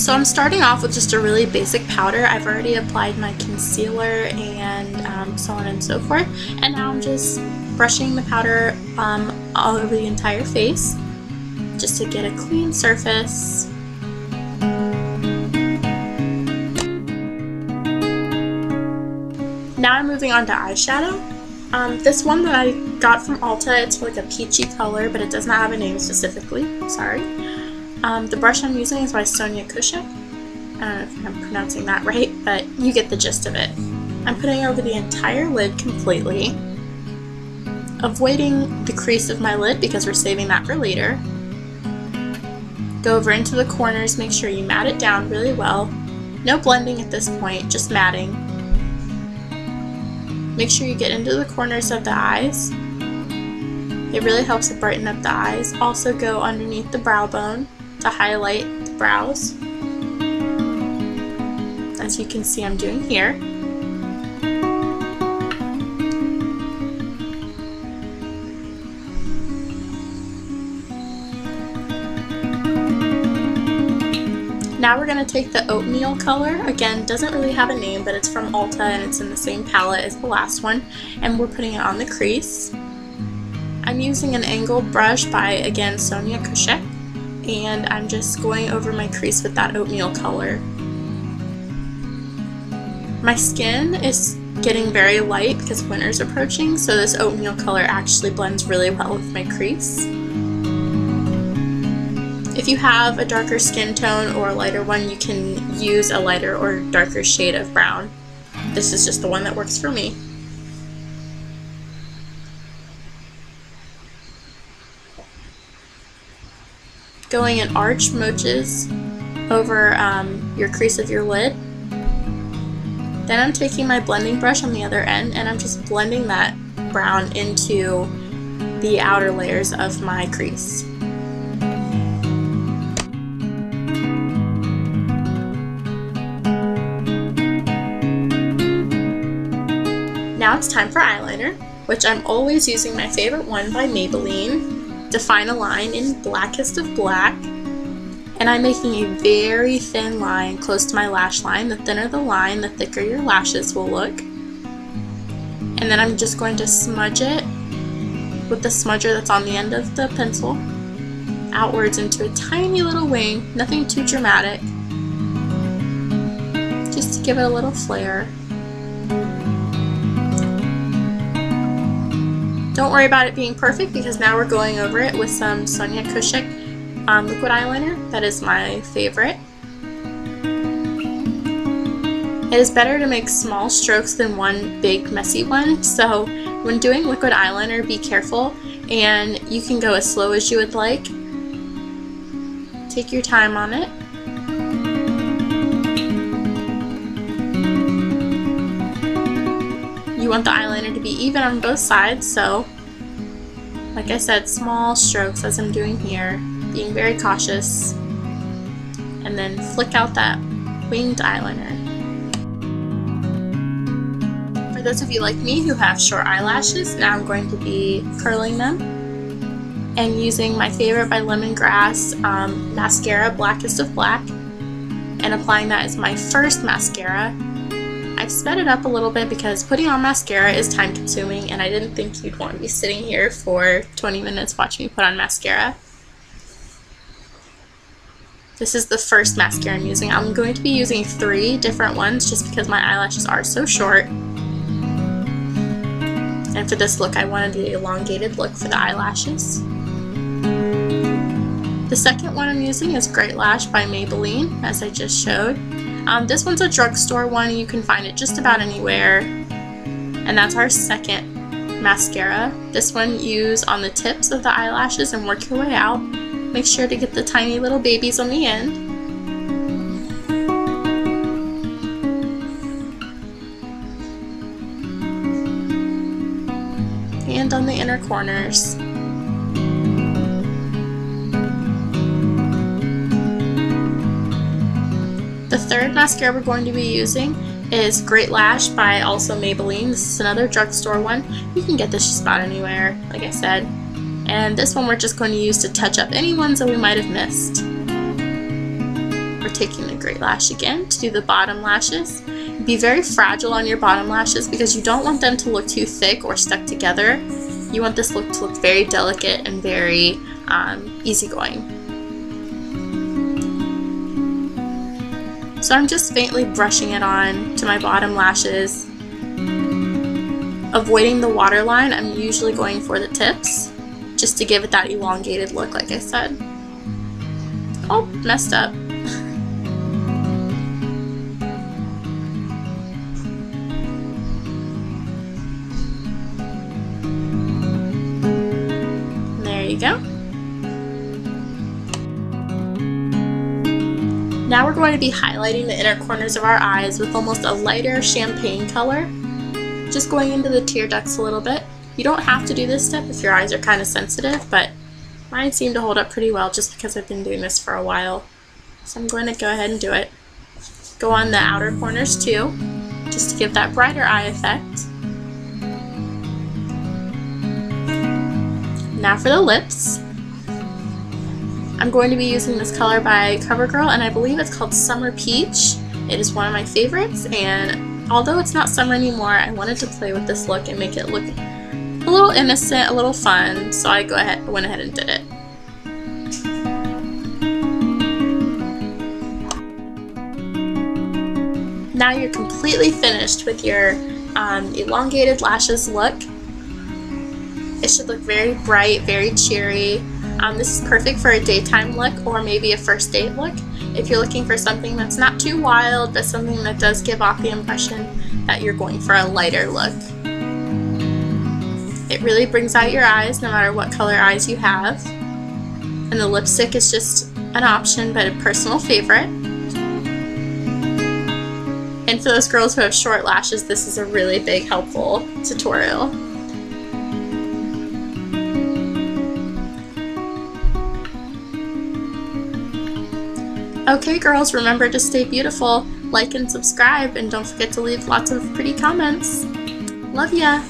So I'm starting off with just a really basic powder. I've already applied my concealer and so on and so forth. And now I'm just brushing the powder all over the entire face just to get a clean surface. Now I'm moving on to eyeshadow. This one that I got from Ulta, it's like a peachy color, but it does not have a name specifically, sorry. The brush I'm using is by Sonia Kushek. I don't know if I'm pronouncing that right, but you get the gist of it. I'm putting over the entire lid completely, avoiding the crease of my lid because we're saving that for later. Go over into the corners, make sure you mat it down really well. No blending at this point, just matting. Make sure you get into the corners of the eyes. It really helps to brighten up the eyes. Also go underneath the brow bone to highlight the brows, as you can see I'm doing here. Now we're going to take the oatmeal color. Again, doesn't really have a name, but it's from Ulta and it's in the same palette as the last one, and we're putting it on the crease. I'm using an angled brush by, again, Sonia Kushek, and I'm just going over my crease with that oatmeal color. My skin is getting very light because winter's approaching, so this oatmeal color actually blends really well with my crease. If you have a darker skin tone or a lighter one, you can use a lighter or darker shade of brown. This is just the one that works for me. Going in arch moches over your crease of your lid. Then I'm taking my blending brush on the other end and I'm just blending that brown into the outer layers of my crease. Now it's time for eyeliner, which I'm always using my favorite one by Maybelline. Define a line in Blackest of Black, and I'm making a very thin line close to my lash line. The thinner the line, the thicker your lashes will look. And then I'm just going to smudge it with the smudger that's on the end of the pencil outwards into a tiny little wing, nothing too dramatic, just to give it a little flair. Don't worry about it being perfect because now we're going over it with some Sonia Kushek liquid eyeliner. That is my favorite. It is better to make small strokes than one big messy one, so when doing liquid eyeliner, be careful and you can go as slow as you would like. Take your time on it. You want the eyeliner to be even on both sides, so like I said, small strokes as I'm doing here, being very cautious, and then flick out that winged eyeliner. For those of you like me who have short eyelashes, now I'm going to be curling them and using my favorite by Lemongrass mascara, Blackest of Black, and applying that as my first mascara. I've sped it up a little bit because putting on mascara is time consuming and I didn't think you'd want to be sitting here for 20 minutes watching me put on mascara. This is the first mascara I'm using. I'm going to be using 3 different ones just because my eyelashes are so short. And for this look I wanted the elongated look for the eyelashes. The second one I'm using is Great Lash by Maybelline, as I just showed. This one's a drugstore one, you can find it just about anywhere. And that's our second mascara. This one use on the tips of the eyelashes and work your way out. Make sure to get the tiny little babies on the end. And on the inner corners. The third mascara we're going to be using is Great Lash by also Maybelline. This is another drugstore one. You can get this just about anywhere, like I said. And this one we're just going to use to touch up any ones that we might have missed. We're taking the gray lash again to do the bottom lashes. Be very fragile on your bottom lashes because you don't want them to look too thick or stuck together. You want this look to look very delicate and very easygoing. So I'm just faintly brushing it on to my bottom lashes. Avoiding the waterline, I'm usually going for the tips, just to give it that elongated look like I said. Oh, messed up. There you go. Now we're going to be highlighting the inner corners of our eyes with almost a lighter champagne color. Just going into the tear ducts a little bit. You don't have to do this step if your eyes are kind of sensitive, but mine seem to hold up pretty well just because I've been doing this for a while. So I'm going to go ahead and do it. Go on the outer corners too, just to give that brighter eye effect. Now for the lips. I'm going to be using this color by CoverGirl, and I believe it's called Summer Peach. It is one of my favorites, and although it's not summer anymore, I wanted to play with this look and make it look a little innocent, a little fun, so I went ahead and did it. Now you're completely finished with your elongated lashes look. It should look very bright, very cheery. This is perfect for a daytime look or maybe a first date look. If you're looking for something that's not too wild, but something that does give off the impression that you're going for a lighter look. It really brings out your eyes no matter what color eyes you have. And the lipstick is just an option, but a personal favorite. And for those girls who have short lashes, this is a really big helpful tutorial. Okay girls, remember to stay beautiful, like and subscribe, and don't forget to leave lots of pretty comments. Love ya!